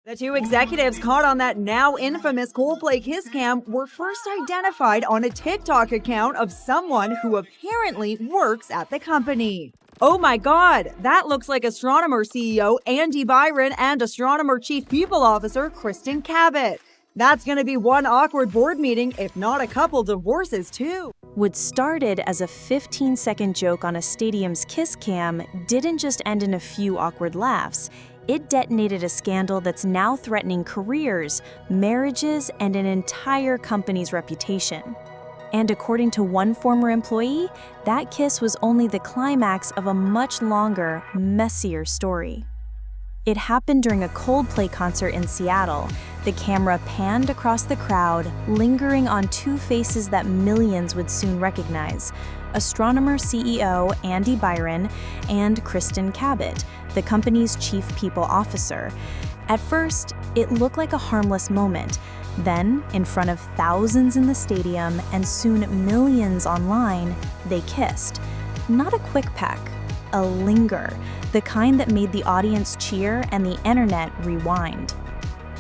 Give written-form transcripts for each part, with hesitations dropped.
The two executives caught on that now infamous Coldplay kiss cam were first identified on a TikTok account of someone who apparently works at the company. Oh my god, that looks like Astronomer CEO Andy Byron and Astronomer Chief People Officer Kristin Cabot. That's gonna be one awkward board meeting, if not a couple divorces too. What started as a 15-second joke on a stadium's kiss cam didn't just end in a few awkward laughs. It detonated a scandal that's now threatening careers, marriages, and an entire company's reputation. And according to one former employee, that kiss was only the climax of a much longer, messier story. It happened during a Coldplay concert in Seattle. The camera panned across the crowd, lingering on two faces that millions would soon recognize: Astronomer CEO Andy Byron and Kristin Cabot, the company's chief people officer. At first, it looked like a harmless moment. Then, in front of thousands in the stadium and soon millions online, they kissed. Not a quick peck, a linger, the kind that made the audience cheer and the internet rewind.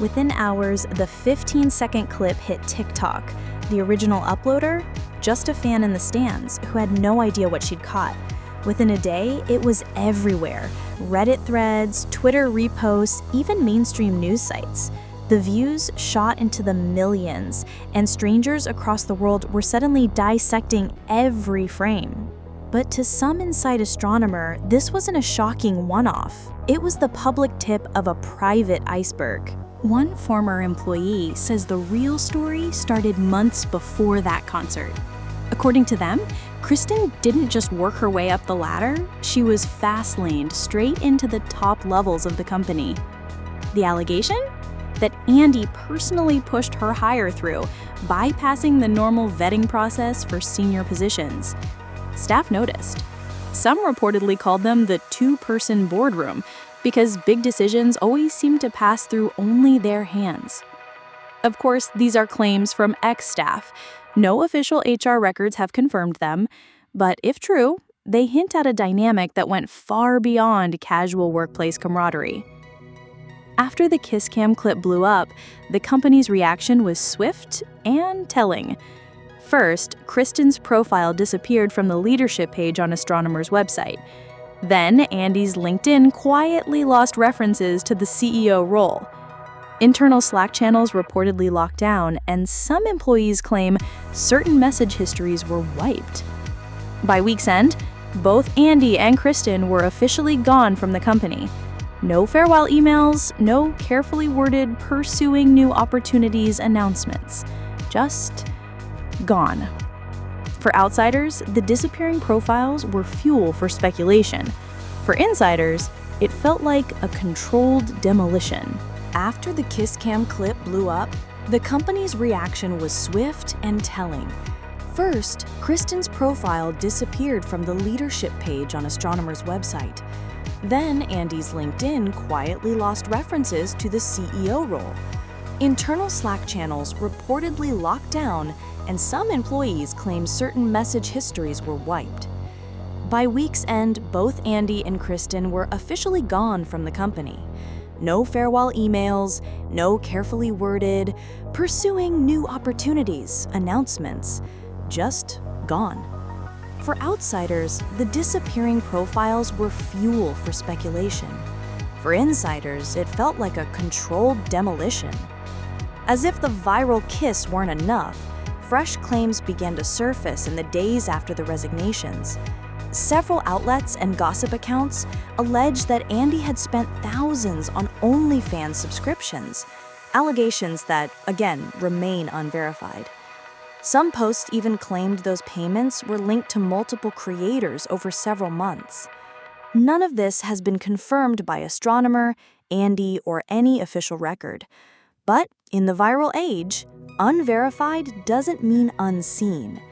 Within hours, the 15-second clip hit TikTok. The original uploader? Just a fan in the stands who had no idea what she'd caught. Within a day, it was everywhere. Reddit threads, Twitter reposts, even mainstream news sites. The views shot into the millions, and strangers across the world were suddenly dissecting every frame. But to some inside Astronomer, this wasn't a shocking one-off. It was the public tip of a private iceberg. One former employee says the real story started months before that concert. According to them, Kristin didn't just work her way up the ladder, she was fast-laned straight into the top levels of the company. The allegation? That Andy personally pushed her hire through, bypassing the normal vetting process for senior positions. Staff noticed. Some reportedly called them the two-person boardroom, because big decisions always seem to pass through only their hands. Of course, these are claims from ex-staff. No official HR records have confirmed them, but if true, they hint at a dynamic that went far beyond casual workplace camaraderie. After the kiss cam clip blew up, the company's reaction was swift and telling. First, Kristin's profile disappeared from the leadership page on Astronomer's website. Then, Andy's LinkedIn quietly lost references to the CEO role. Internal Slack channels reportedly locked down, and some employees claim certain message histories were wiped. By week's end, both Andy and Kristin were officially gone from the company. No farewell emails, no carefully worded pursuing new opportunities announcements. Just gone. For outsiders, the disappearing profiles were fuel for speculation. For insiders, it felt like a controlled demolition. After the kiss cam clip blew up, the company's reaction was swift and telling. First, Kristin's profile disappeared from the leadership page on Astronomer's website. Then, Andy's LinkedIn quietly lost references to the CEO role. Internal Slack channels reportedly locked down, and some employees claim certain message histories were wiped. By week's end, both Andy and Kristin were officially gone from the company. No farewell emails, no carefully worded, pursuing new opportunities, announcements. Just gone. For outsiders, the disappearing profiles were fuel for speculation. For insiders, it felt like a controlled demolition. As if the viral kiss weren't enough, fresh claims began to surface in the days after the resignations. Several outlets and gossip accounts alleged that Andy had spent thousands on OnlyFans subscriptions, allegations that, again, remain unverified. Some posts even claimed those payments were linked to multiple creators over several months. None of this has been confirmed by Astronomer, Andy, or any official record. But in the viral age, unverified doesn't mean unseen.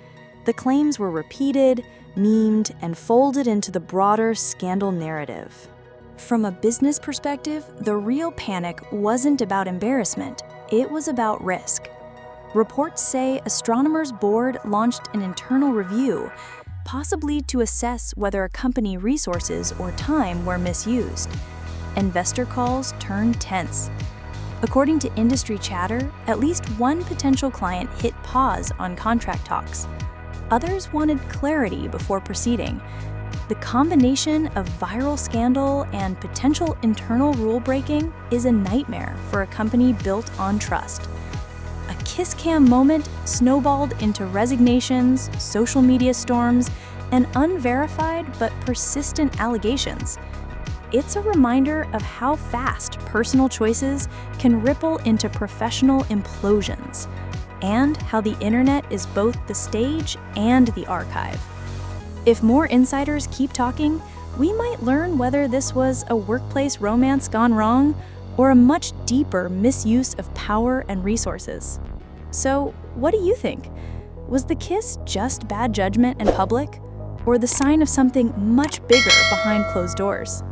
The claims were repeated, memed, and folded into the broader scandal narrative. From a business perspective, the real panic wasn't about embarrassment, it was about risk. Reports say Astronomer's board launched an internal review, possibly to assess whether a company resources or time were misused. Investor calls turned tense. According to industry chatter, at least one potential client hit pause on contract talks. Others wanted clarity before proceeding. The combination of viral scandal and potential internal rule breaking is a nightmare for a company built on trust. A kiss cam moment snowballed into resignations, social media storms, and unverified but persistent allegations. It's a reminder of how fast personal choices can ripple into professional implosions, and how the internet is both the stage and the archive. If more insiders keep talking, we might learn whether this was a workplace romance gone wrong or a much deeper misuse of power and resources. So, what do you think? Was the kiss just bad judgment in public, or the sign of something much bigger behind closed doors?